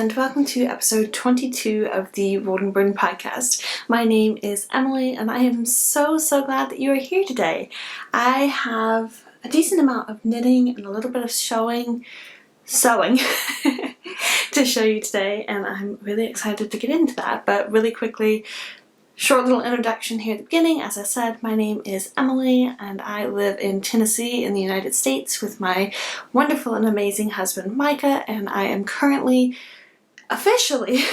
and welcome to episode 22 of the Woldenburn podcast. My name is Emily, and I am so glad that you are here today. I have a decent amount of knitting and a little bit of sewing to show you today, and I'm really excited to get into that. But really quickly, short little introduction here at the beginning. As I said, my name is Emily, and I live in Tennessee in the United States with my wonderful and amazing husband Micah, and I am currently officially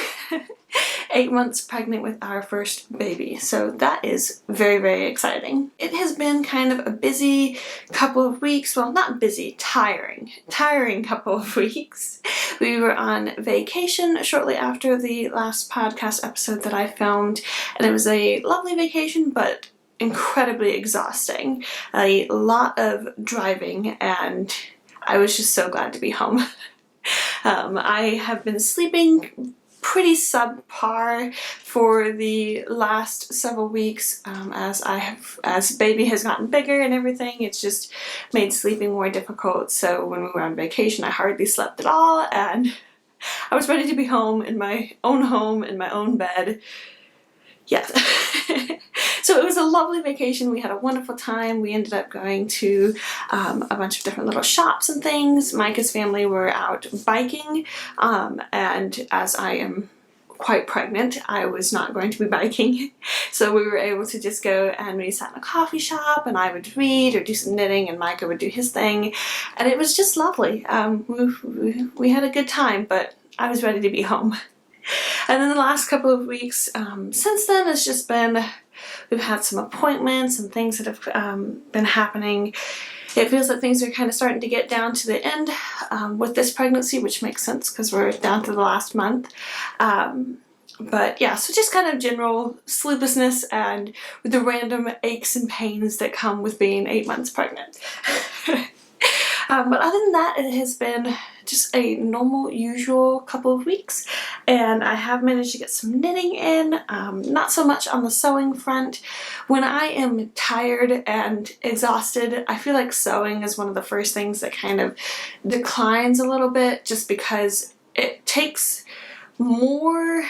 8 months pregnant with our first baby. So that is very exciting. It has been kind of a busy couple of weeks. Well, not busy, tiring couple of weeks. We were on vacation shortly after the last podcast episode that I filmed, and it was a lovely vacation, but incredibly exhausting. A lot of driving, and I was just so glad to be home. I have been sleeping pretty subpar for the last several weeks as baby has gotten bigger and everything. It's just made sleeping more difficult. So when we were on vacation, I hardly slept at all, and I was ready to be home in my own bed. Yes. So it was a lovely vacation. We had a wonderful time. We ended up going to a bunch of different little shops and things. Micah's family were out biking, and as I am quite pregnant, I was not going to be biking. So we were able to just go, and we sat in a coffee shop, and I would read or do some knitting, and Micah would do his thing, and it was just lovely. We had a good time, but I was ready to be home. And then the last couple of weeks since then, it's just been, we've had some appointments and things that have been happening. It feels like things are kind of starting to get down to the end with this pregnancy, which makes sense because we're down to the last month. But yeah, so just kind of general sleeplessness and the random aches and pains that come with being 8 months pregnant. But other than that, it has been just a normal, usual couple of weeks, and I have managed to get some knitting in, not so much on the sewing front. When I am tired and exhausted, I feel like sewing is one of the first things that kind of declines a little bit, just because it takes more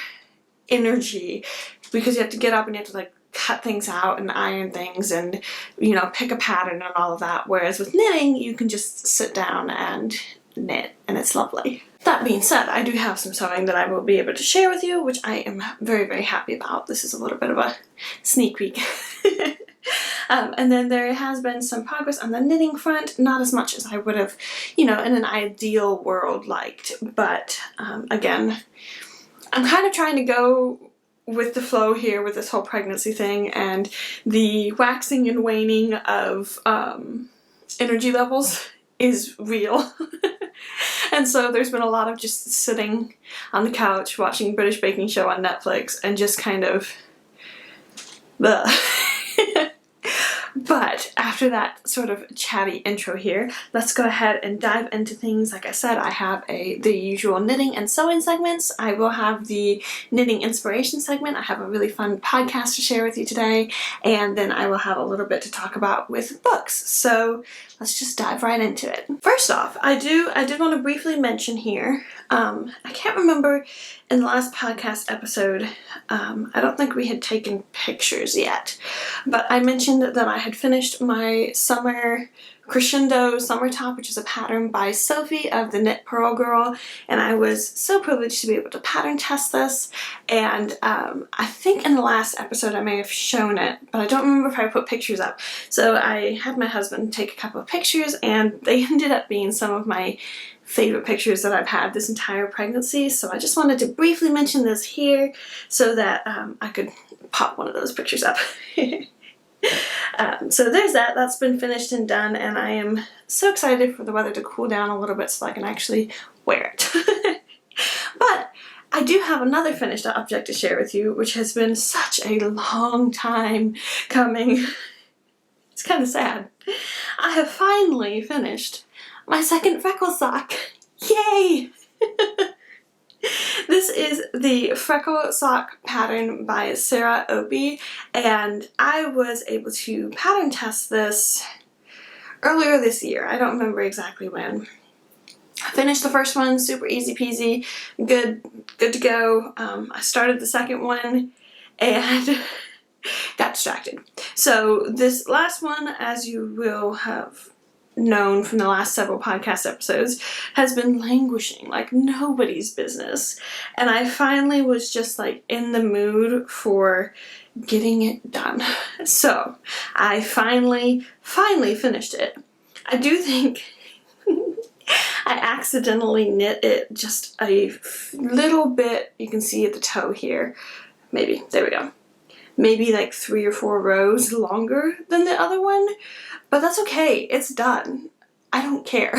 energy, because you have to get up and you have to like cut things out and iron things and, you know, pick a pattern and all of that. Whereas with knitting, you can just sit down and knit, and it's lovely. That being said, I do have some sewing that I will be able to share with you, which I am very happy about. This is a little bit of a sneak peek. And then there has been some progress on the knitting front, not as much as I would have, you know, in an ideal world liked. But again, I'm kind of trying to go with the flow here with this whole pregnancy thing, and the waxing and waning of energy levels is real. And so there's been a lot of just sitting on the couch watching British Baking Show on Netflix and just kind of But after that sort of chatty intro here, let's go ahead and dive into things. Like I said, I have the usual knitting and sewing segments. I will have the knitting inspiration segment. I have a really fun podcast to share with you today, and then I will have a little bit to talk about with books. So let's just dive right into it. First off, I did want to briefly mention here, I can't remember in the last podcast episode, I don't think we had taken pictures yet, but I mentioned that I had finished my summer crescendo summer top, which is a pattern by Sophie of the Knit Pearl Girl, and I was so privileged to be able to pattern test this. And I think in the last episode I may have shown it, but I don't remember if I put pictures up. So I had my husband take a couple of pictures, and they ended up being some of my favorite pictures that I've had this entire pregnancy. So I just wanted to briefly mention this here so that I could pop one of those pictures up. So there's that. That's been finished and done, and I am so excited for the weather to cool down a little bit so I can actually wear it. But I do have another finished object to share with you, which has been such a long time coming. It's kind of sad. I have finally finished my second freckle sock. Yay! This is the Freckle Sock pattern by Sarah Opie, and I was able to pattern test this earlier this year. I don't remember exactly when. I finished the first one, super easy peasy, good to go. I started the second one and got distracted. So this last one, as you will have known from the last several podcast episodes, has been languishing like nobody's business. And I finally was just like in the mood for getting it done. So I finally finished it. I do think I accidentally knit it just a little bit. You can see at the toe here. There we go. Maybe like 3 or 4 rows longer than the other one, but that's okay. It's done. I don't care.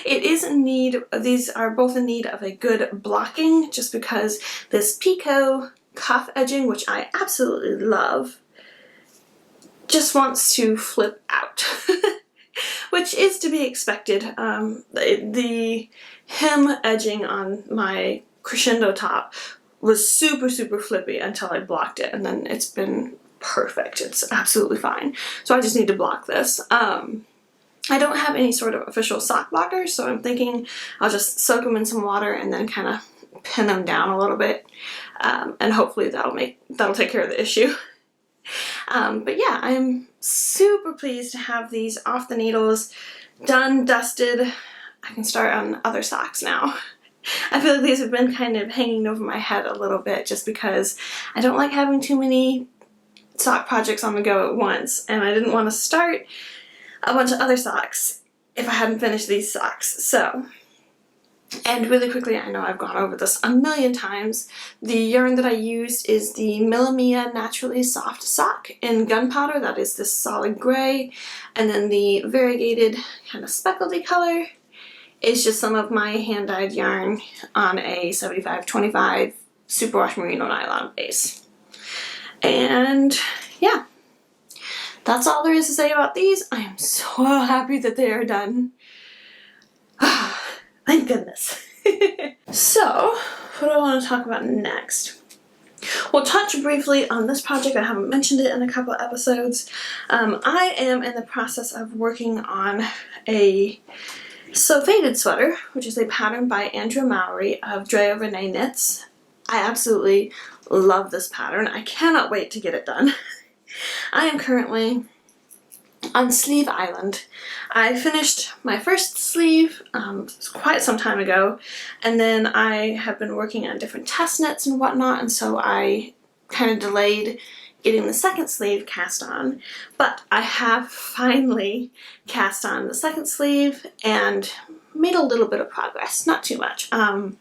It is in need, these are both in need of a good blocking, just because this picot cuff edging, which I absolutely love, just wants to flip out. Which is to be expected. The hem edging on my crescendo top was super flippy until I blocked it, and then it's been perfect. It's absolutely fine. So I just need to block this. I don't have any sort of official sock blocker, so I'm thinking I'll just soak them in some water and then kind of pin them down a little bit, and hopefully that'll take care of the issue. But yeah, I'm super pleased to have these off the needles, done, dusted. I can start on other socks now. I feel like these have been kind of hanging over my head a little bit just because I don't like having too many sock projects on the go at once, and I didn't want to start a bunch of other socks if I hadn't finished these socks. So, and really quickly, I know I've gone over this a million times, the yarn that I used is the Millimia Naturally Soft Sock in Gunpowder. That is this solid gray, and then the variegated kind of speckledy color is just some of my hand-dyed yarn on a 75-25 superwash merino nylon base. And yeah, that's all there is to say about these. I am so happy that they are done. Thank goodness. So, what do I want to talk about next? We'll touch briefly on this project. I haven't mentioned it in a couple of episodes. I am in the process of working on a So Faded sweater, which is a pattern by Andrea Mowry of Drea Renee Knits. I absolutely love this pattern. I cannot wait to get it done. I am currently on Sleeve Island. I finished my first sleeve quite some time ago, and then I have been working on different test knits and whatnot, and so I kind of delayed getting the second sleeve cast on, but I have finally cast on the second sleeve and made a little bit of progress, not too much, but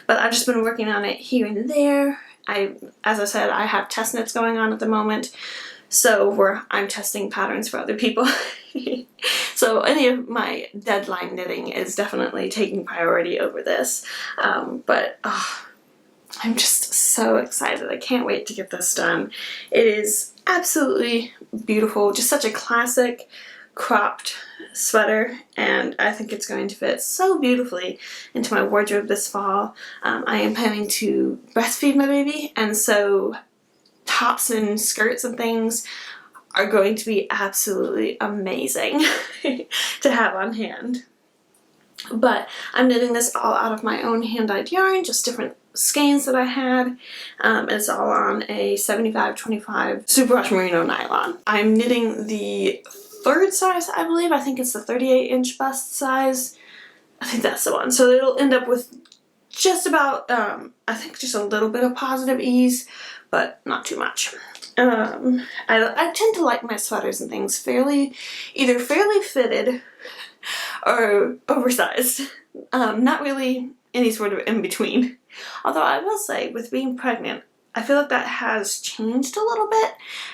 I've just been working on it here and there. As I said, I have test knits going on at the moment, so where I'm testing patterns for other people. So any of my deadline knitting is definitely taking priority over this, but I'm just so excited. I can't wait to get this done. It is absolutely beautiful, just such a classic cropped sweater, and I think it's going to fit so beautifully into my wardrobe this fall. I am planning to breastfeed my baby, and so tops and skirts and things are going to be absolutely amazing to have on hand. But I'm knitting this all out of my own hand-dyed yarn, just different skeins that I had. It's all on a 75-25 superwash merino nylon. I'm knitting the third size, I believe. I think it's the 38-inch bust size. I think that's the one. So it'll end up with just about, I think just a little bit of positive ease, but not too much. I tend to like my sweaters and things either fairly fitted or oversized. Not really any sort of in between. Although I will say, with being pregnant, I feel like that has changed a little bit,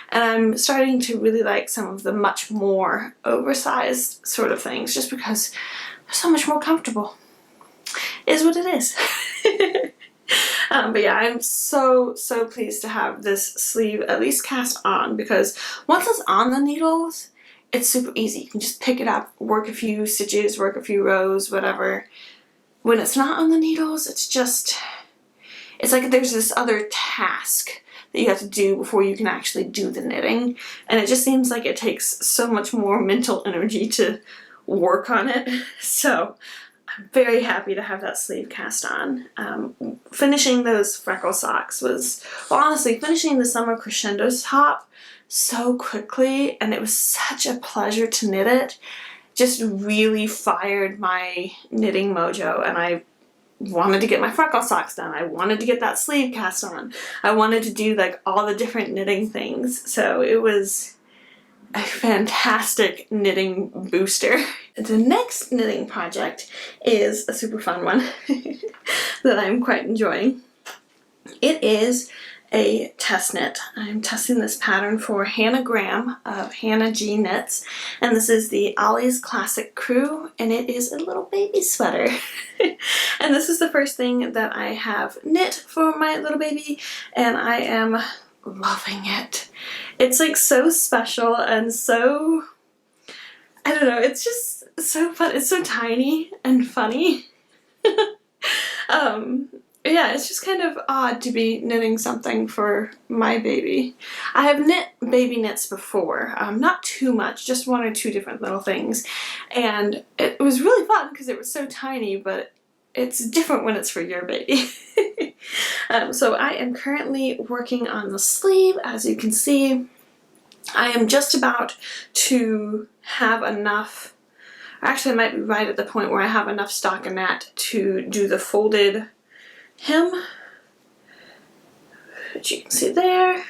and I'm starting to really like some of the much more oversized sort of things, just because they're so much more comfortable. It is what it is. But yeah, I'm so pleased to have this sleeve at least cast on, because once it's on the needles, it's super easy. You can just pick it up, work a few stitches, work a few rows, whatever. When it's not on the needles, it's like there's this other task that you have to do before you can actually do the knitting. And it just seems like it takes so much more mental energy to work on it. So I'm very happy to have that sleeve cast on. Finishing those freckle socks was, well, honestly, finishing the summer crescendos top so quickly, and it was such a pleasure to knit it. Just really fired my knitting mojo, and I wanted to get my freckle socks done. I wanted to get that sleeve cast on. I wanted to do like all the different knitting things. So it was a fantastic knitting booster. The next knitting project is a super fun one that I'm quite enjoying. It is a test knit. I'm testing this pattern for Hannah Graham of Hannah G Knits, and this is the Ollie's Classic Crew, and it is a little baby sweater. And this is the first thing that I have knit for my little baby, and I am loving it. It's like so special and so, I don't know, it's just so fun. It's so tiny and funny. Yeah, it's just kind of odd to be knitting something for my baby. I have knit baby knits before, not too much, just one or two different little things, and it was really fun because it was so tiny, but it's different when it's for your baby. So I am currently working on the sleeve. As you can see, I am just about to have enough, actually I might be right at the point where I have enough stockinette to do the folded hem, which you can see there.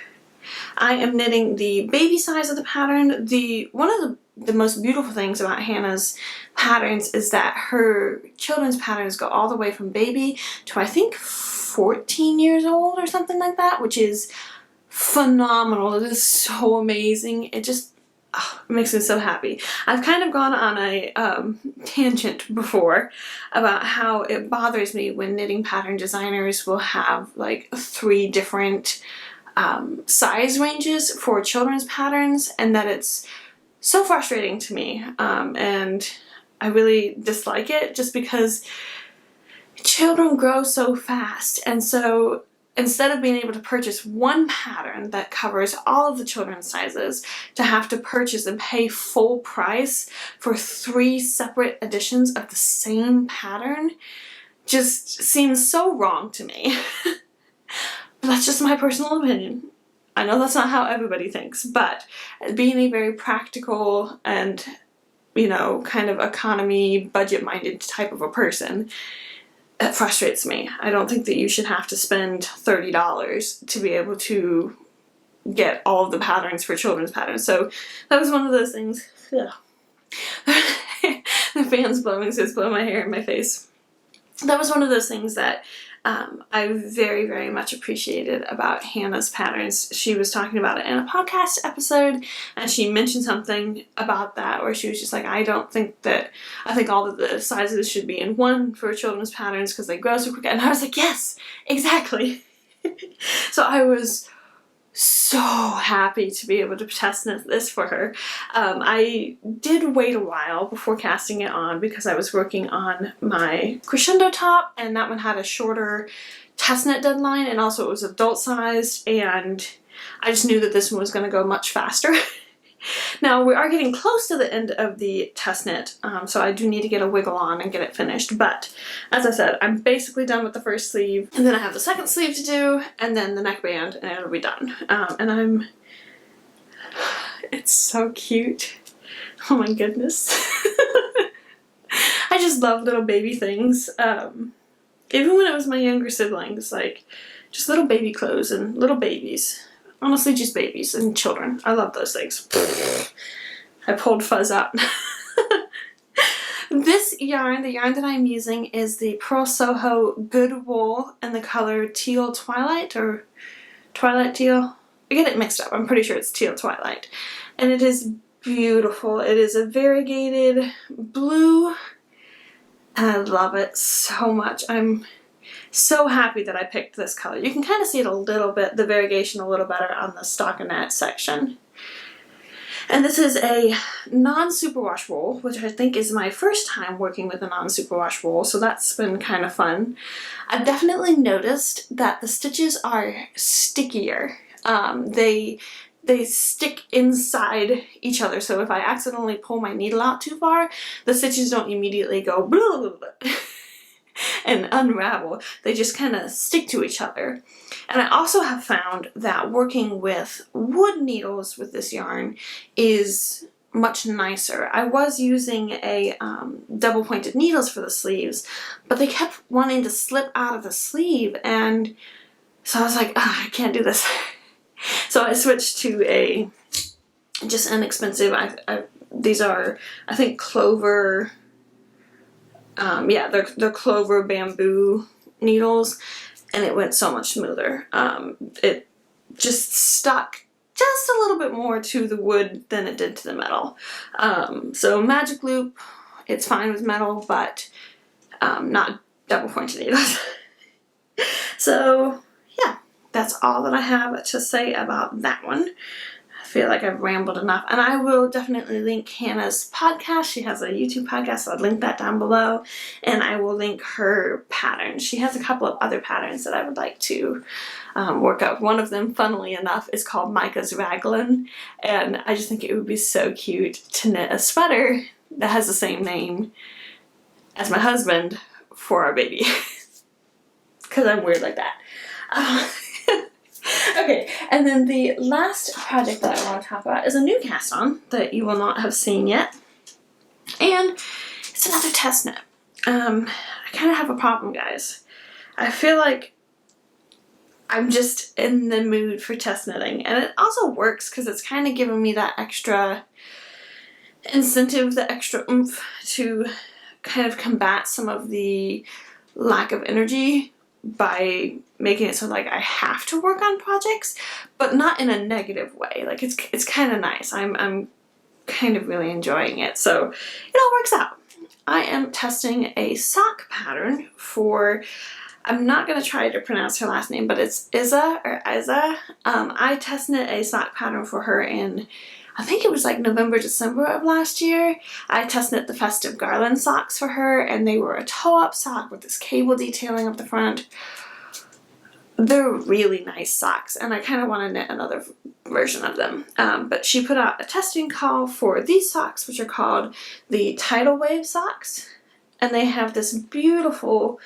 I am knitting the baby size of the pattern. One of the most beautiful things about Hannah's patterns is that her children's patterns go all the way from baby to I think 14 years old or something like that, which is phenomenal. It is so amazing. It just it makes me so happy. I've kind of gone on a tangent before about how it bothers me when knitting pattern designers will have like 3 different size ranges for children's patterns, and that it's so frustrating to me, and I really dislike it just because children grow so fast, and so instead of being able to purchase one pattern that covers all of the children's sizes, to have to purchase and pay full price for 3 separate editions of the same pattern just seems so wrong to me. But that's just my personal opinion. I know that's not how everybody thinks, but being a very practical and, you know, kind of economy, budget-minded type of a person, it frustrates me. I don't think that you should have to spend $30 to be able to get all of the patterns for children's patterns. So that was one of those things. Yeah. The fan's blowing, so it's blowing my hair in my face. That was one of those things that I very, very much appreciated about Hannah's patterns. She was talking about it in a podcast episode, and she mentioned something about that where she was just like, I think all of the sizes should be in one for children's patterns because they grow so quick. And I was like, yes, exactly. So I was so happy to be able to test this for her. I did wait a while before casting it on because I was working on my crescendo top, and that one had a shorter test knit deadline, and also it was adult sized, and I just knew that this one was going to go much faster. Now we are getting close to the end of the test knit, so I do need to get a wiggle on and get it finished, but as I said, I'm basically done with the first sleeve, and then I have the second sleeve to do, and then the neckband, and it'll be done. And it's so cute. Oh my goodness. I just love little baby things. Even when it was my younger siblings, like just little baby clothes and little babies. Honestly, just babies and children. I love those things. I pulled fuzz out. This yarn, the yarn that I'm using, is the Pearl Soho Good Wool in the color Teal Twilight, or Twilight Teal. I get it mixed up. I'm pretty sure it's Teal Twilight. And it is beautiful. It is a variegated blue, and I love it so much. I'm so happy that I picked this color. You can kind of see it a little bit, the variegation a little better on the stockinette section. And this is a non-superwash wool, which I think is my first time working with a non-superwash wool, so that's been kind of fun. I've definitely noticed that the stitches are stickier. They they stick inside each other. So if I accidentally pull my needle out too far, the stitches don't immediately go blah, blah, blah, and unravel. They just kind of stick to each other. And I also have found that working with wood needles with this yarn is much nicer. I was using a double pointed needles for the sleeves, but they kept wanting to slip out of the sleeve, and so I was like, I can't do this. So I switched to a just inexpensive, these are, I think, clover, yeah, they're clover bamboo needles, and it went so much smoother. It just stuck just a little bit more to the wood than it did to the metal. So magic loop, it's fine with metal, but not double pointed needles. So yeah, that's all that I have to say about that one. I feel like I've rambled enough, and I will definitely link Hannah's podcast. She has a YouTube podcast, so I'll link that down below, and I will link her patterns. She has a couple of other patterns that I would like to work up. One of them, funnily enough, is called Micah's Raglan, and I just think it would be so cute to knit a sweater that has the same name as my husband for our baby, because I'm weird like that. Okay, and then the last project that I want to talk about is a new cast on that you will not have seen yet, and it's another test knit. I kind of have a problem, guys. I feel like I'm just in the mood for test knitting, and it also works because it's kind of giving me that extra incentive, the extra oomph to kind of combat some of the lack of energy by making it so like I have to work on projects, but not in a negative way. Like it's kind of nice. I'm kind of really enjoying it, so it all works out. I am testing a sock pattern for, I'm not going to try to pronounce her last name, but it's Iza or Iza. I test knit a sock pattern for her in, I think it was like November, December of last year. I test knit the festive garland socks for her, and they were a toe-up sock with this cable detailing up the front. They're really nice socks, and I kind of want to knit another version of them. But she put out a testing call for these socks, which are called the Tidal Wave socks, and they have this beautiful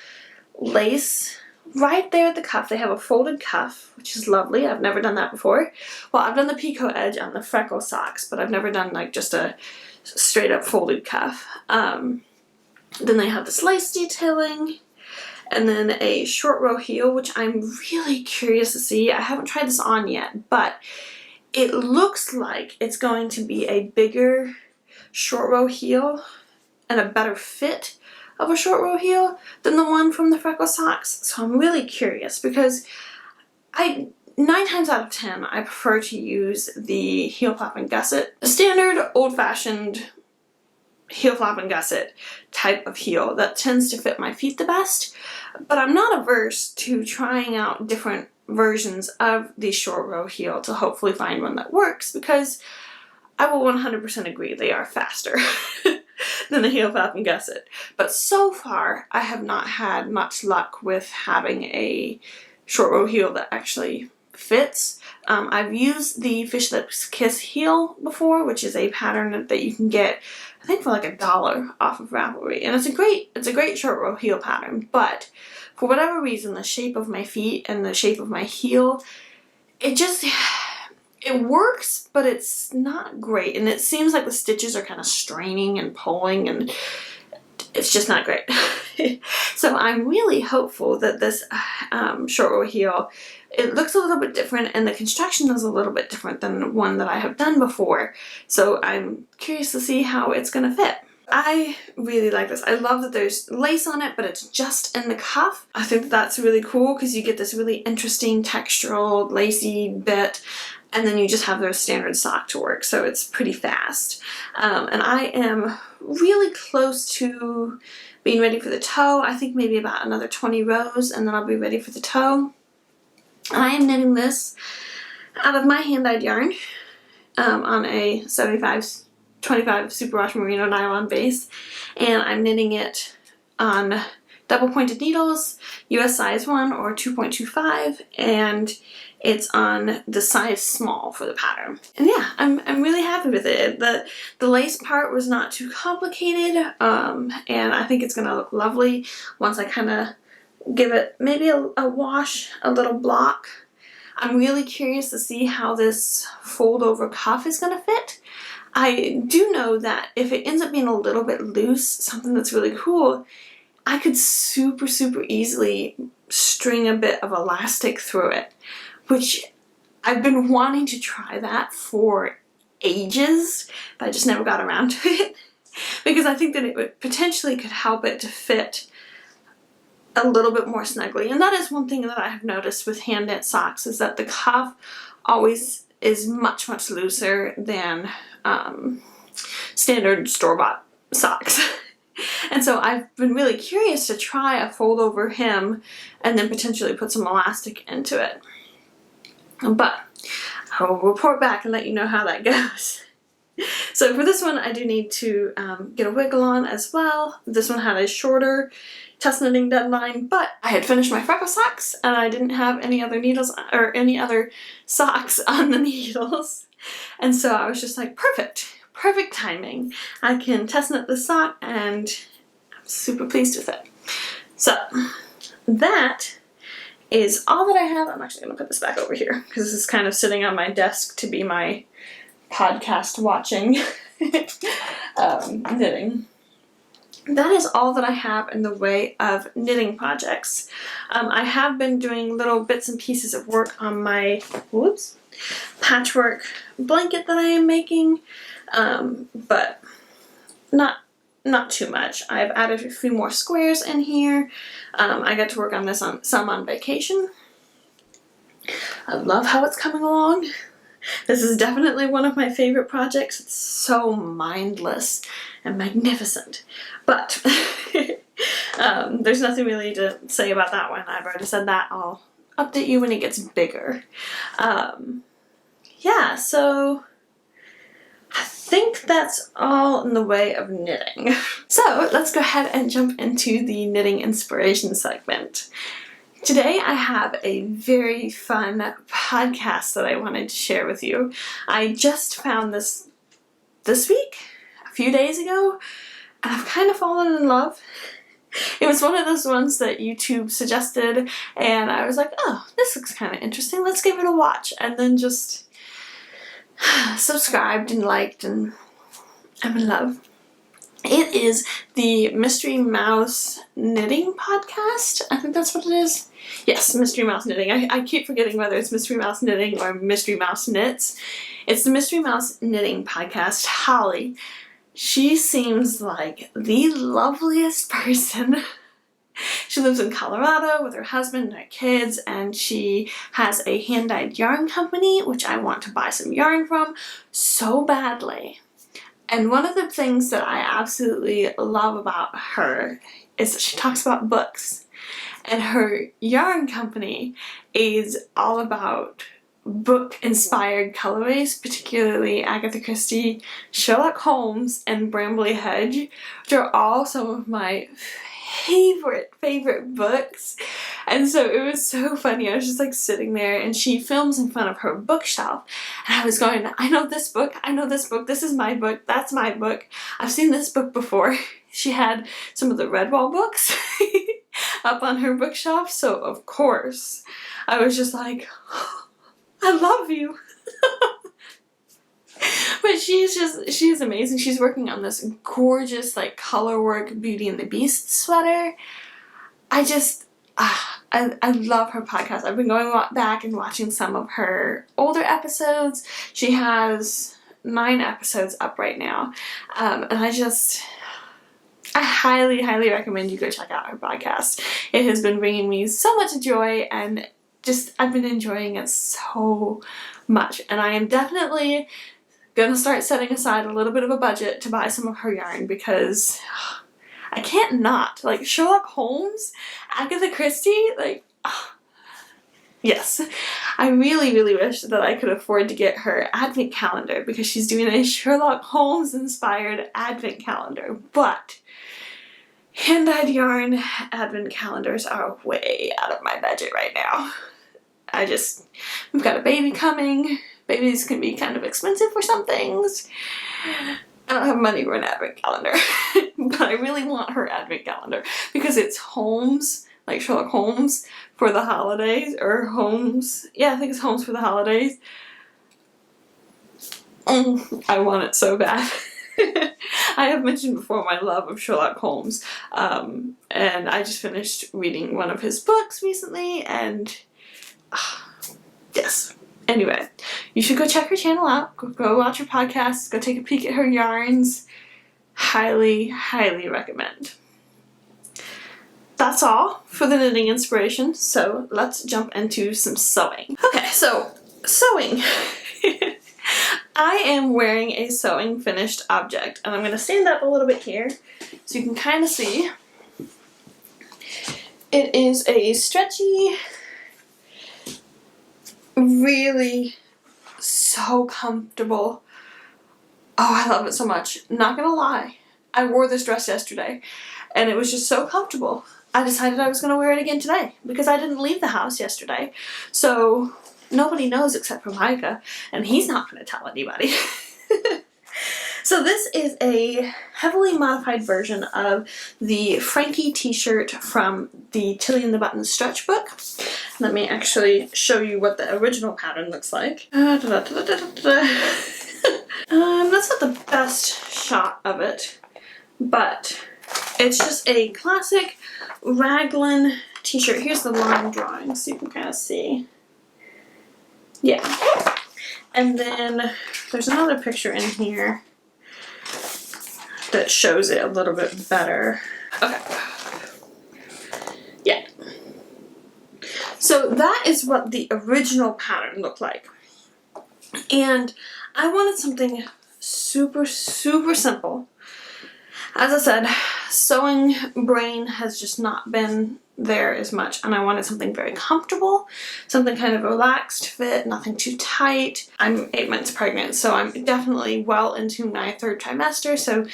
lace right there at the cuff. They have a folded cuff, which is lovely. I've never done that before. Well, I've done the picot edge on the freckle socks, but I've never done like just a straight up folded cuff. Then they have this lace detailing, and then a short row heel, which I'm really curious to see. I haven't tried this on yet, but it looks like it's going to be a bigger short row heel and a better fit of a short row heel than the one from the freckle socks. So I'm really curious, because 9 times out of 10 I prefer to use the heel flap and gusset, a standard old-fashioned heel flap and gusset type of heel that tends to fit my feet the best. But I'm not averse to trying out different versions of the short row heel to hopefully find one that works, because I will 100% agree they are faster than the heel flap and gusset. But so far I have not had much luck with having a short row heel that actually fits. I've used the Fish Lips Kiss heel before, which is a pattern that you can get, I think, for like $1 off of Ravelry, and it's a great short row heel pattern. But for whatever reason, the shape of my feet and the shape of my heel, it works, but it's not great, and it seems like the stitches are kind of straining and pulling, and it's just not great. So I'm really hopeful that this short row heel, it looks a little bit different, and the construction is a little bit different than the one that I have done before. So I'm curious to see how it's going to fit. I really like this. I love that there's lace on it, but it's just in the cuff. I think that's really cool because you get this really interesting textural lacy bit, and then you just have their standard sock to work, so it's pretty fast. And I am really close to being ready for the toe. I think maybe about another 20 rows, and then I'll be ready for the toe. And I am knitting this out of my hand-dyed yarn on a 75/25 superwash merino nylon base, and I'm knitting it on double pointed needles, US size 1 or 2.25, and it's on the size small for the pattern. And yeah, I'm really happy with it. The lace part was not too complicated, and I think it's gonna look lovely once I kind of give it maybe a wash, a little block. I'm really curious to see how this fold over cuff is gonna fit. I do know that if it ends up being a little bit loose, something that's really cool, I could super easily string a bit of elastic through it, which I've been wanting to try that for ages, but I just never got around to it because I think that it would potentially could help it to fit a little bit more snugly. And that is one thing that I have noticed with hand knit socks, is that the cuff always is much looser than standard store-bought socks. And so I've been really curious to try a fold over hem and then potentially put some elastic into it. But I will report back and let you know how that goes. So for this one, I do need to get a wiggle on as well. This one had a shorter test knitting deadline, but I had finished my freckle socks and I didn't have any other needles or any other socks on the needles. And so I was just like, perfect timing. I can test knit this sock and I'm super pleased with it. So that is all that I have. I'm actually going to put this back over here because this is kind of sitting on my desk to be my podcast watching knitting. That is all that I have in the way of knitting projects. I have been doing little bits and pieces of work on my patchwork blanket that I am making, but not too much. I've added a few more squares in here. I got to work on this some on vacation. I love how it's coming along. This is definitely one of my favorite projects. It's so mindless and magnificent. But there's nothing really to say about that one. I've already said that. I'll update you when it gets bigger. Yeah, so I think that's all in the way of knitting. So let's go ahead and jump into the knitting inspiration segment. Today I have a very fun podcast that I wanted to share with you. I just found this week, a few days ago, and I've kind of fallen in love. It was one of those ones that YouTube suggested, and I was like, oh, this looks kind of interesting, let's give it a watch. And then just subscribed and liked, and I'm in love. It is the Mystery Mouse Knitting Podcast. I think that's what it is. Yes, Mystery Mouse Knitting. I keep forgetting whether it's Mystery Mouse Knitting or Mystery Mouse Knits. It's the Mystery Mouse Knitting Podcast. Holly, she seems like the loveliest person. She lives in Colorado with her husband and her kids, and she has a hand-dyed yarn company, which I want to buy some yarn from so badly. And one of the things that I absolutely love about her is that she talks about books. And her yarn company is all about book-inspired colorways, particularly Agatha Christie, Sherlock Holmes, and Brambley Hedge, which are all some of my favorite books. And so it was so funny. I was just like sitting there, and she films in front of her bookshelf, and I was going, I know this book, this is my book, that's my book, I've seen this book before. She had some of the Redwall books up on her bookshelf, so of course I was just like, oh, I love you. But she's amazing. She's working on this gorgeous like colorwork Beauty and the Beast sweater. I love her podcast. I've been going back and watching some of her older episodes. She has 9 episodes up right now. And I highly recommend you go check out her podcast. It has been bringing me so much joy, and I've been enjoying it so much. And I am definitely gonna start setting aside a little bit of a budget to buy some of her yarn, because I can't not. Like Sherlock Holmes, Agatha Christie, like, yes. I really wish that I could afford to get her advent calendar, because she's doing a Sherlock Holmes inspired advent calendar. But Hand-dyed yarn advent calendars are way out of my budget right now. We've got a baby coming. Babies can be kind of expensive for some things. I don't have money for an advent calendar, but I really want her advent calendar because it's Holmes, like Sherlock Holmes for the holidays, or Holmes, yeah, I think it's Holmes for the holidays. I want it so bad. I have mentioned before my love of Sherlock Holmes, and I just finished reading one of his books recently, and yes. Anyway, you should go check her channel out, go watch her podcasts, go take a peek at her yarns. Highly, highly recommend. That's all for the knitting inspiration, so let's jump into some sewing. Okay, so sewing. I am wearing a sewing finished object, and I'm going to stand up a little bit here so you can kind of see. It is a stretchy, really so comfortable. Oh, I love it so much. Not gonna lie, I wore this dress yesterday and it was just so comfortable. I decided I was gonna wear it again today because I didn't leave the house yesterday. So nobody knows except for Micah, and he's not gonna tell anybody. So this is a heavily modified version of the Frankie t-shirt from the Tilly and the Buttons stretch book. Let me actually show you what the original pattern looks like. That's not the best shot of it, but it's just a classic raglan t-shirt. Here's the line drawing so you can kind of see. Yeah. And then there's another picture in here that shows it a little bit better. Okay. Yeah. So that is what the original pattern looked like. And I wanted something super, super simple. As I said, sewing brain has just not been there as much, and I wanted something very comfortable, something kind of relaxed fit, nothing too tight. I'm 8 months pregnant, so I'm definitely well into my 3rd trimester, so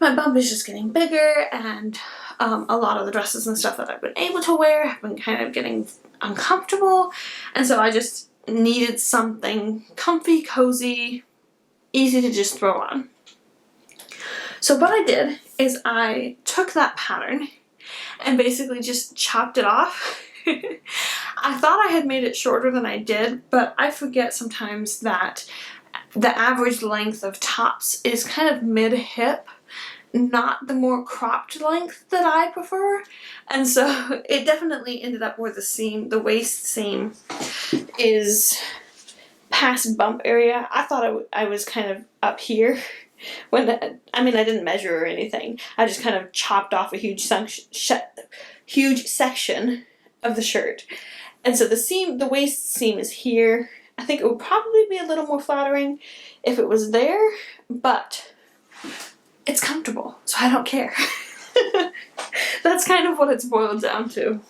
my bump is just getting bigger, and a lot of the dresses and stuff that I've been able to wear have been kind of getting uncomfortable, and so I just needed something comfy, cozy, easy to just throw on. So what I did is I took that pattern and basically just chopped it off. I thought I had made it shorter than I did, but I forget sometimes that the average length of tops is kind of mid-hip, not the more cropped length that I prefer. And so it definitely ended up where the waist seam is past bump area. I thought I was kind of up here. I didn't measure or anything. I just kind of chopped off a huge section of the shirt. And so the waist seam is here. I think it would probably be a little more flattering if it was there, but it's comfortable, so I don't care. That's kind of what it's boiled down to.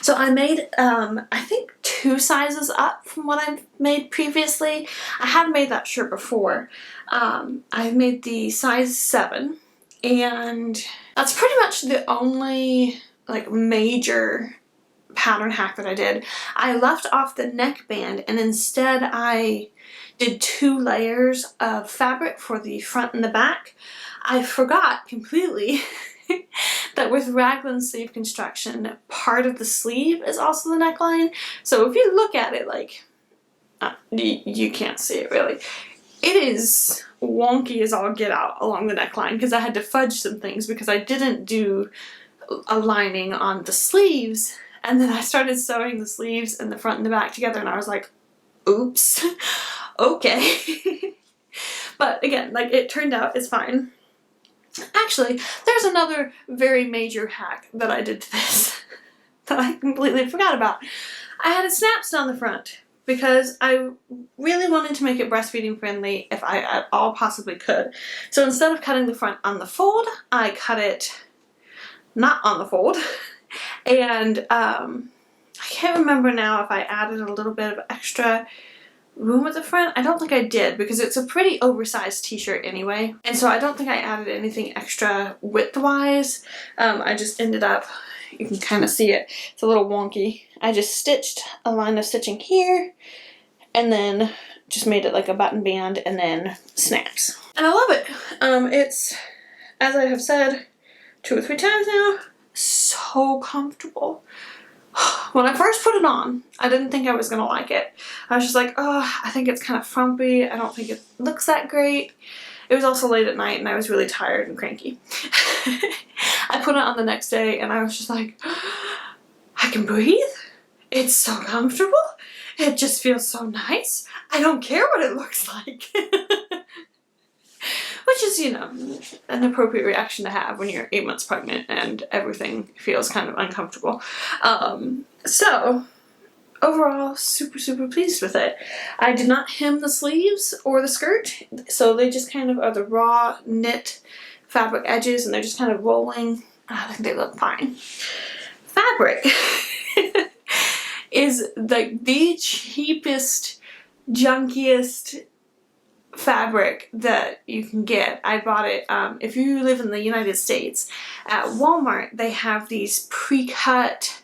So I made, I think 2 sizes up from what I've made previously. I had made that shirt before. I made the size 7, and that's pretty much the only major pattern hack that I did. I left off the neckband, and instead I did 2 layers of fabric for the front and the back. I forgot completely that with raglan sleeve construction, part of the sleeve is also the neckline. So if you look at it, you can't see it really. It is wonky as all get out along the neckline because I had to fudge some things because I didn't do a lining on the sleeves, and then I started sewing the sleeves and the front and the back together, and I was like, oops, okay. But again, it turned out it's fine. Actually, there's another very major hack that I did to this that I completely forgot about. I had it snaps down the front because I really wanted to make it breastfeeding friendly if I at all possibly could. So instead of cutting the front on the fold, I cut it not on the fold. And I can't remember now if I added a little bit of extra room at the front. I don't think I did because it's a pretty oversized t-shirt anyway. And so I don't think I added anything extra width-wise. I just ended up, you can kind of see it, it's a little wonky. I just stitched a line of stitching here and then just made it like a button band and then snaps. And I love it. It's, as I have said 2 or 3 times now, so comfortable. When I first put it on, I didn't think I was gonna like it. I was just like, oh, I think it's kind of frumpy. I don't think it looks that great. It was also late at night and I was really tired and cranky. I put it on the next day and I was just like, I can breathe. It's so comfortable. It just feels so nice. I don't care what it looks like. Which is, you know, an appropriate reaction to have when you're 8 months pregnant and everything feels kind of uncomfortable. So, overall, super, super pleased with it. I did not hem the sleeves or the skirt, so they just kind of are the raw knit fabric edges and they're just kind of rolling. I think they look fine. Fabric is like the cheapest, junkiest fabric that you can get. I bought it, if you live in the United States, at Walmart they have these pre-cut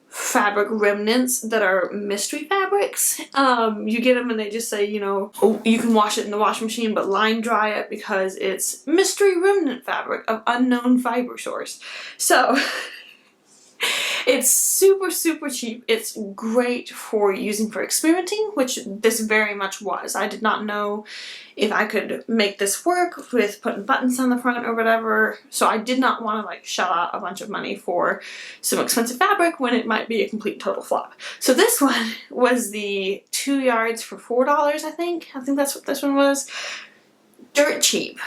fabric remnants that are mystery fabrics. You get them and they just say, you know, oh, you can wash it in the washing machine but line dry it because it's mystery remnant fabric of unknown fiber source. So it's super, super cheap. It's great for using for experimenting, which this very much was. I did not know if I could make this work with putting buttons on the front or whatever, so I did not want to like shell out a bunch of money for some expensive fabric when it might be a complete total flop. So this one was the 2 yards for $4, I think. I think that's what this one was. Dirt cheap.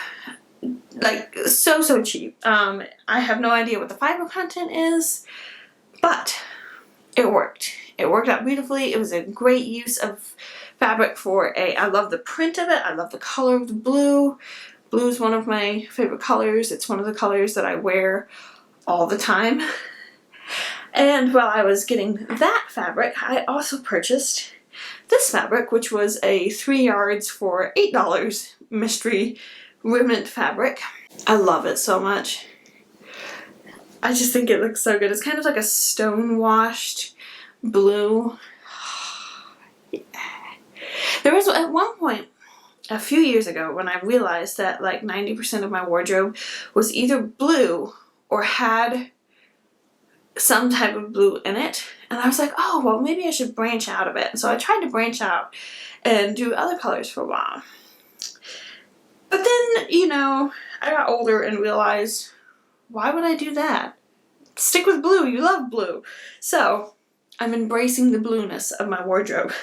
Like, so cheap. I have no idea what the fiber content is, but it worked. It worked out beautifully. It was a great use of fabric for I love the print of it. I love the color of the blue. Blue is one of my favorite colors. It's one of the colors that I wear all the time. And while I was getting that fabric, I also purchased this fabric, which was a 3 yards for $8 mystery remnant fabric. I love it so much. I just think it looks so good. It's kind of like a stone-washed blue. Yeah. There was at one point a few years ago when I realized that like 90% of my wardrobe was either blue or had some type of blue in it. And I was like, oh, well, maybe I should branch out a bit. And so I tried to branch out and do other colors for a while. But then, you know, I got older and realized, why would I do that? Stick with blue. You love blue. So I'm embracing the blueness of my wardrobe.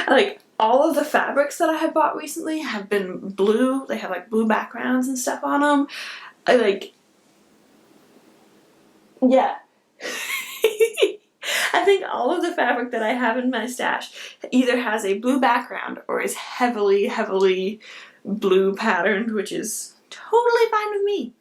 Like, all of the fabrics that I have bought recently have been blue. They have like blue backgrounds and stuff on them. I like, yeah. I think all of the fabric that I have in my stash either has a blue background or is heavily, heavily blue patterned, which is totally fine with me.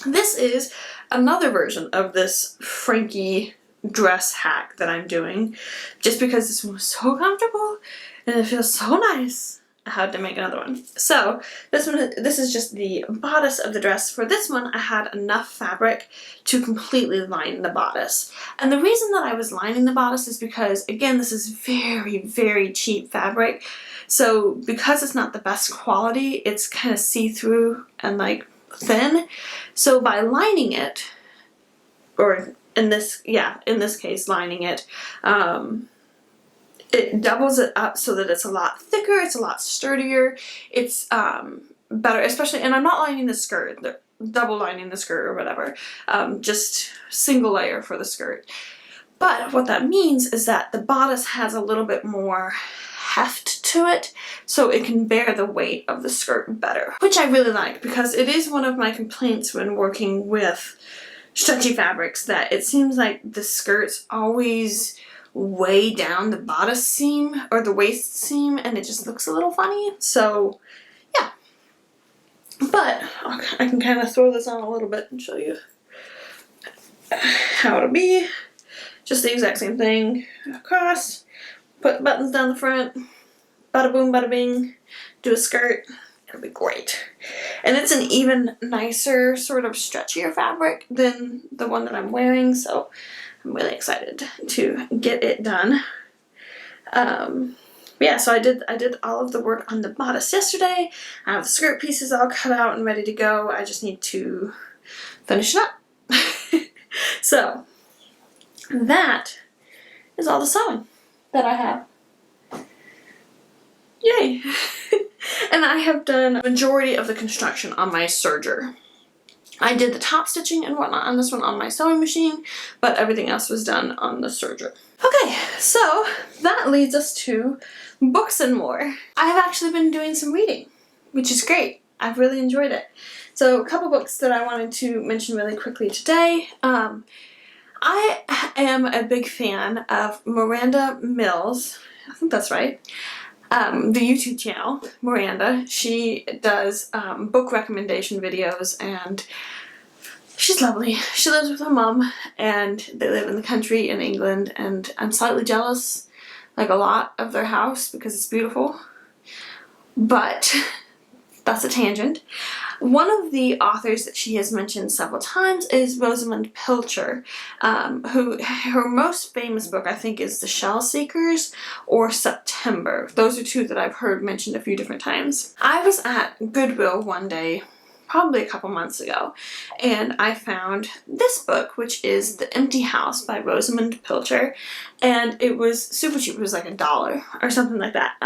This is another version of this Frankie dress hack that I'm doing, just because this one was so comfortable and it feels so nice. I had to make another one. So this is just the bodice of the dress. For this one, I had enough fabric to completely line the bodice. And the reason that I was lining the bodice is because, again, this is very, very cheap fabric. So because it's not the best quality, it's kind of see-through and like thin. So by lining it, or in this case, lining it, it doubles it up so that it's a lot thicker, it's a lot sturdier, it's better, especially, and I'm not lining the skirt, double lining the skirt or whatever, just single layer for the skirt. But what that means is that the bodice has a little bit more heft to it, so it can bear the weight of the skirt better, which I really like, because it is one of my complaints when working with stretchy fabrics, that it seems like the skirts always way down the bodice seam or the waist seam, and it just looks a little funny. So yeah, but I can kind of throw this on a little bit and show you how it'll be. Just the exact same thing across, put buttons down the front, bada boom, bada bing, do a skirt. It'll be great. And it's an even nicer, sort of stretchier fabric than the one that I'm wearing, so I'm really excited to get it done. Yeah, so I did all of the work on the bodice yesterday. I have the skirt pieces all cut out and ready to go. I just need to finish it up. So that is all the sewing that I have. Yay! And I have done a majority of the construction on my serger. I did the top stitching and whatnot on this one on my sewing machine, but everything else was done on the serger. Okay, so that leads us to books and more. I have actually been doing some reading, which is great. I've really enjoyed it. So a couple books that I wanted to mention really quickly today. I am a big fan of Miranda Mills. I think that's right. The YouTube channel, Miranda. She does book recommendation videos, and she's lovely. She lives with her mom, and they live in the country in England, and I'm slightly jealous, like a lot, of their house because it's beautiful. But that's a tangent. One of the authors that she has mentioned several times is Rosamund Pilcher, who her most famous book I think is The Shell Seekers or September. Those are two that I've heard mentioned a few different times. I was at Goodwill one day, probably a couple months ago, and I found this book, which is The Empty House by Rosamund Pilcher, and it was super cheap. It was like $1 or something like that.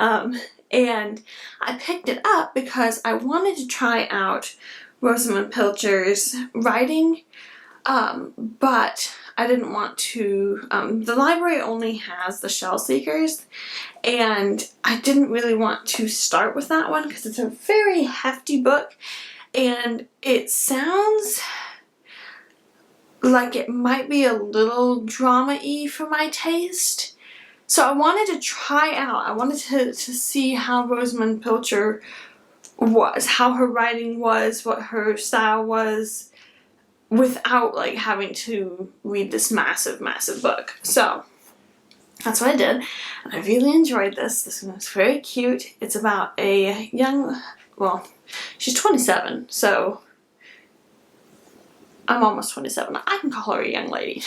And I picked it up because I wanted to try out Rosamund Pilcher's writing, but I didn't want to. The library only has The Shell Seekers, and I didn't really want to start with that one because it's a very hefty book, and it sounds like it might be a little drama-y for my taste. So I wanted to try out, I wanted to see how Rosamund Pilcher was, how her writing was, what her style was, without like having to read this massive, massive book. So that's what I did, and I really enjoyed this. This one was very cute. It's about a young, well, she's 27, so I'm almost 27. I can call her a young lady.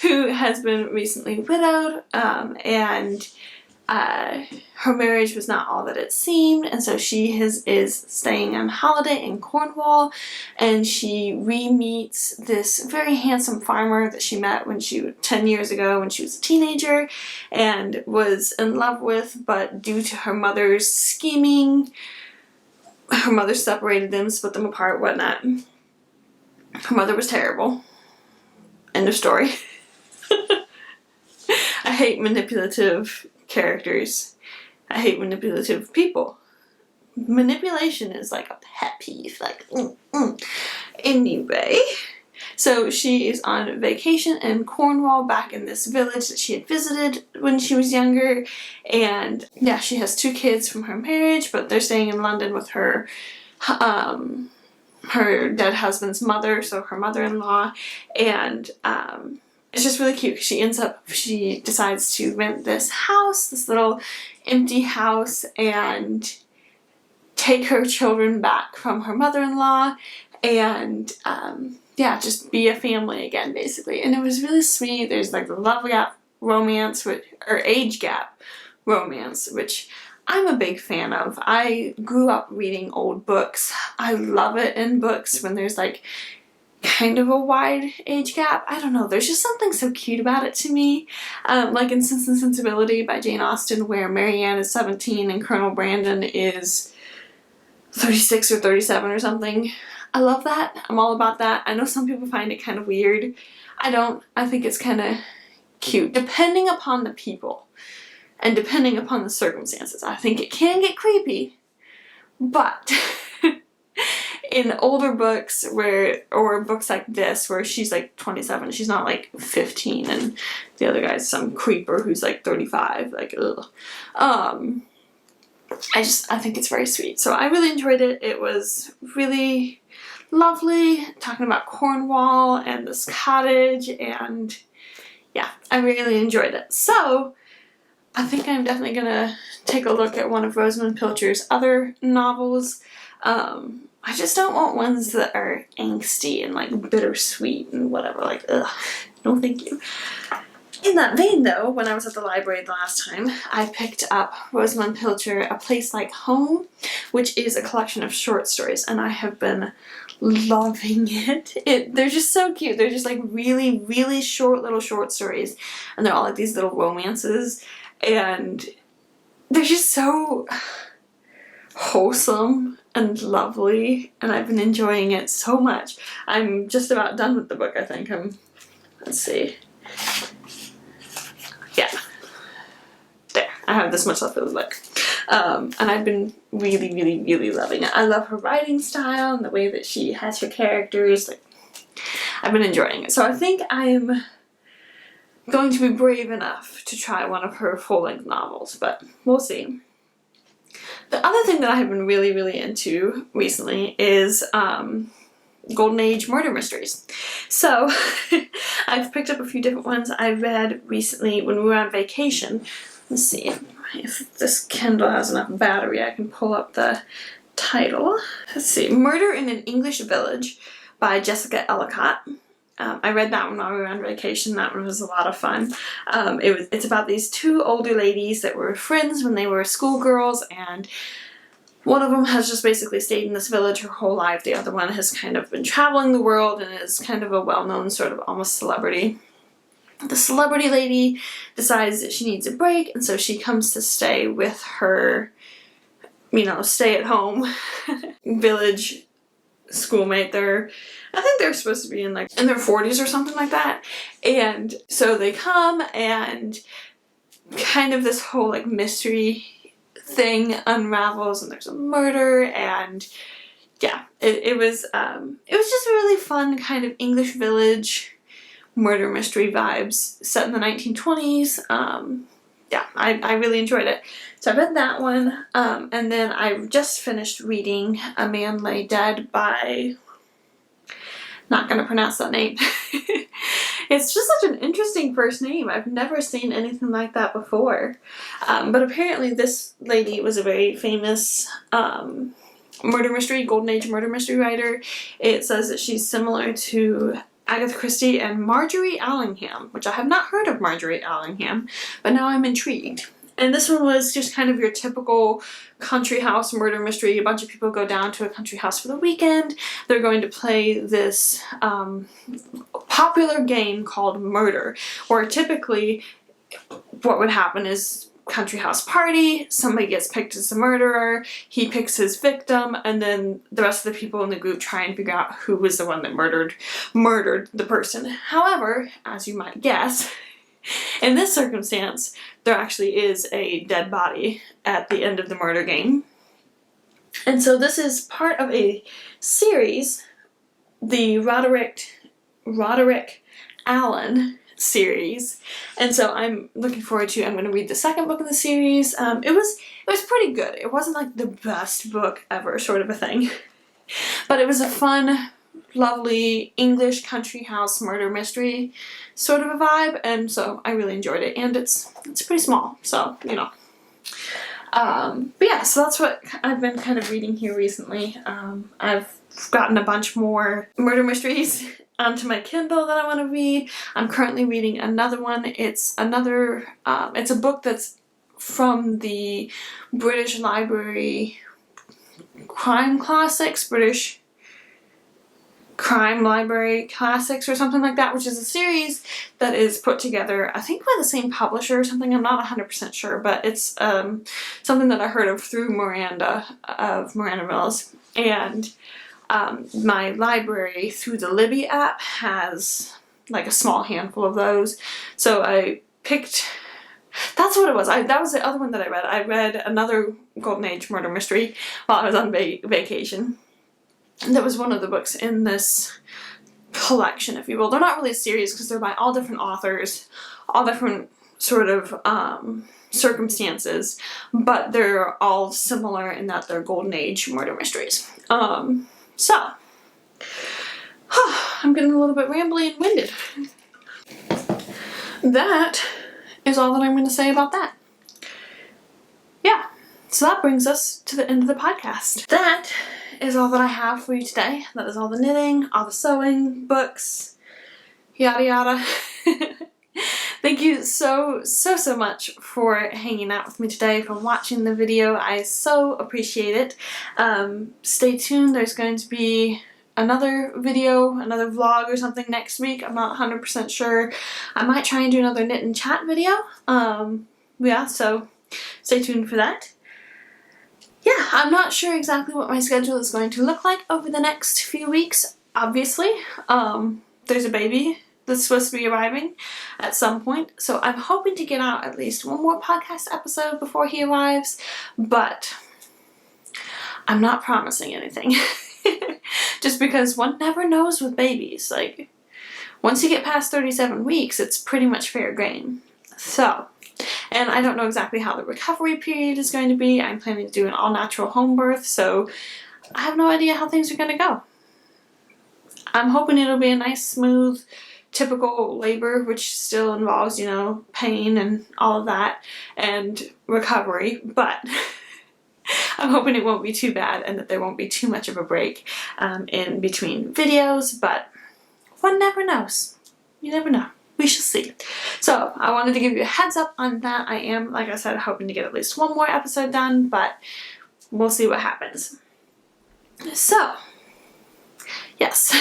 Who has been recently widowed, and her marriage was not all that it seemed, and so she is staying on holiday in Cornwall, and she re-meets this very handsome farmer that she met when 10 years ago when she was a teenager and was in love with, but due to her mother's scheming, her mother separated them, split them apart, whatnot. Her mother was terrible. End of story. I hate manipulative characters. I hate manipulative people. Manipulation is like a pet peeve. Like, Anyway, so she is on vacation in Cornwall, back in this village that she had visited when she was younger. And yeah, she has 2 kids from her marriage, but they're staying in London with her dead husband's mother, so her mother-in-law. And it's just really cute. She decides to rent this house, this little empty house, and take her children back from her mother-in-law, and yeah, just be a family again, basically. And it was really sweet. There's like the love gap romance, or age gap romance, which I'm a big fan of. I grew up reading old books. I love it in books when there's like kind of a wide age gap. I don't know, there's just something so cute about it to me. Like in Sense and Sensibility by Jane Austen, where Marianne is 17 and Colonel Brandon is 36 or 37 or something. I love that. I'm all about that. I know some people find it kind of weird. I don't. I think it's kind of cute. Depending upon the people and depending upon the circumstances, I think it can get creepy. But in older books or books like this where she's like 27, she's not like 15 and the other guy's some creeper who's like 35, like ugh. I think it's very sweet. So I really enjoyed it. It was really lovely, talking about Cornwall and this cottage, and yeah, I really enjoyed it. So I think I'm definitely gonna take a look at one of Rosamund Pilcher's other novels. I just don't want ones that are angsty and like bittersweet and whatever, like, ugh, no thank you. In that vein though, when I was at the library the last time, I picked up Rosamund Pilcher, A Place Like Home, which is a collection of short stories, and I have been loving it. They're just so cute. They're just like really, really short little short stories, and they're all like these little romances, and they're just so wholesome and lovely, and I've been enjoying it so much. I'm just about done with the book, I think. Let's see. Yeah. There. I have this much left of the book. And I've been really, really, really loving it. I love her writing style and the way that she has her characters. Like, I've been enjoying it. So I think I'm going to be brave enough to try one of her full-length novels, but we'll see. The other thing that I have been really, really into recently is Golden Age murder mysteries. So I've picked up a few different ones I read recently when we were on vacation. Let's see if this Kindle has enough battery. I can pull up the title. Let's see. Murder in an English Village by Jessica Ellicott. I read that one while we were on vacation. That one was a lot of fun. It's about these two older ladies that were friends when they were schoolgirls, and one of them has just basically stayed in this village her whole life. The other one has kind of been traveling the world and is kind of a well-known sort of almost celebrity. The celebrity lady decides that she needs a break, and so she comes to stay with her, stay-at-home village schoolmate. I think they're supposed to be in their 40s or something like that. And so they come, and kind of this whole like mystery thing unravels, and there's a murder, and yeah, it was just a really fun kind of English village murder mystery vibes set in the 1920s. Yeah, I really enjoyed it. So I read that one, and then I just finished reading A Man Lay Dead by, not gonna pronounce that name. It's just such an interesting first name. I've never seen anything like that before. But apparently this lady was a very famous Golden Age murder mystery writer. It says that she's similar to Agatha Christie and Marjorie Allingham, which I have not heard of Marjorie Allingham, but now I'm intrigued. And this one was just kind of your typical country house murder mystery. A bunch of people go down to a country house for the weekend. They're going to play this popular game called Murder, where typically what would happen is country house party, somebody gets picked as the murderer, he picks his victim, and then the rest of the people in the group try and figure out who was the one that murdered the person. However, as you might guess, in this circumstance, there actually is a dead body at the end of the murder game. And so this is part of a series, the Roderick Allen series, and so I'm looking forward to. I'm going to read the second book in the series. It was pretty good. It wasn't like the best book ever, sort of a thing, but it was a fun, lovely English country house murder mystery sort of a vibe, and so I really enjoyed it. And it's pretty small, so but yeah, so that's what I've been kind of reading here recently. I've gotten a bunch more murder mysteries onto my Kindle that I want to read. I'm currently reading another one. It's a book that's from the British Library Crime Classics, British Crime Library Classics or something like that, which is a series that is put together, I think by the same publisher or something. I'm not 100% sure, but it's something that I heard of through Miranda of Miranda Mills. And my library through the Libby app has like a small handful of those. So I picked, that's what it was. That was the other one that I read. I read another Golden Age murder mystery while I was on vacation. And that was one of the books in this collection, if you will. They're not really a series because they're by all different authors, all different sort of circumstances, but they're all similar in that they're Golden Age murder mysteries. So, I'm getting a little bit rambly and winded. That is all that I'm going to say about that. So that brings us to the end of the podcast. That is all that I have for you today. That is all the knitting, all the sewing, books, yada yada. Thank you so much for hanging out with me today, for watching the video. I so appreciate it. Stay tuned. There's going to be another video, another vlog or something next week. I'm not 100% sure. I might try and do another knit and chat video. Yeah, so stay tuned for that. Yeah, I'm not sure exactly what my schedule is going to look like over the next few weeks, obviously. There's a baby that's supposed to be arriving at some point, so I'm hoping to get out at least one more podcast episode before he arrives, but I'm not promising anything. Just because one never knows with babies. Like, once you get past 37 weeks, it's pretty much fair game. So, and I don't know exactly how the recovery period is going to be. I'm planning to do an all-natural home birth, so I have no idea how things are going to go. I'm hoping it'll be a nice, smooth, typical labor, which still involves, you know, pain and all of that, and recovery, but I'm hoping it won't be too bad and that there won't be too much of a break in between videos, but one never knows. You never know. We shall see. So I wanted to give you a heads up on that. I am, like I said, hoping to get at least one more episode done, but we'll see what happens. So, yes,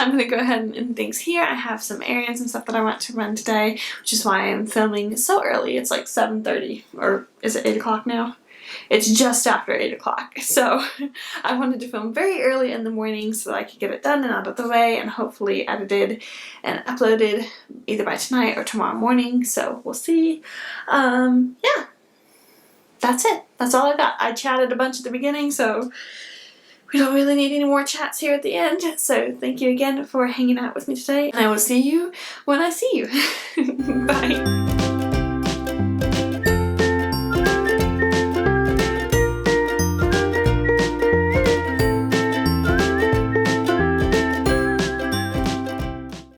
I'm going to go ahead and end things here. I have some errands and stuff that I want to run today, which is why I'm filming so early. It's like 7:30, or is it 8 o'clock now? It's just after 8 o'clock. So I wanted to film very early in the morning so that I could get it done and out of the way and hopefully edited and uploaded either by tonight or tomorrow morning. So we'll see. Yeah, that's it. That's all I got. I chatted a bunch at the beginning, so we don't really need any more chats here at the end. So thank you again for hanging out with me today, and I will see you when I see you. Bye.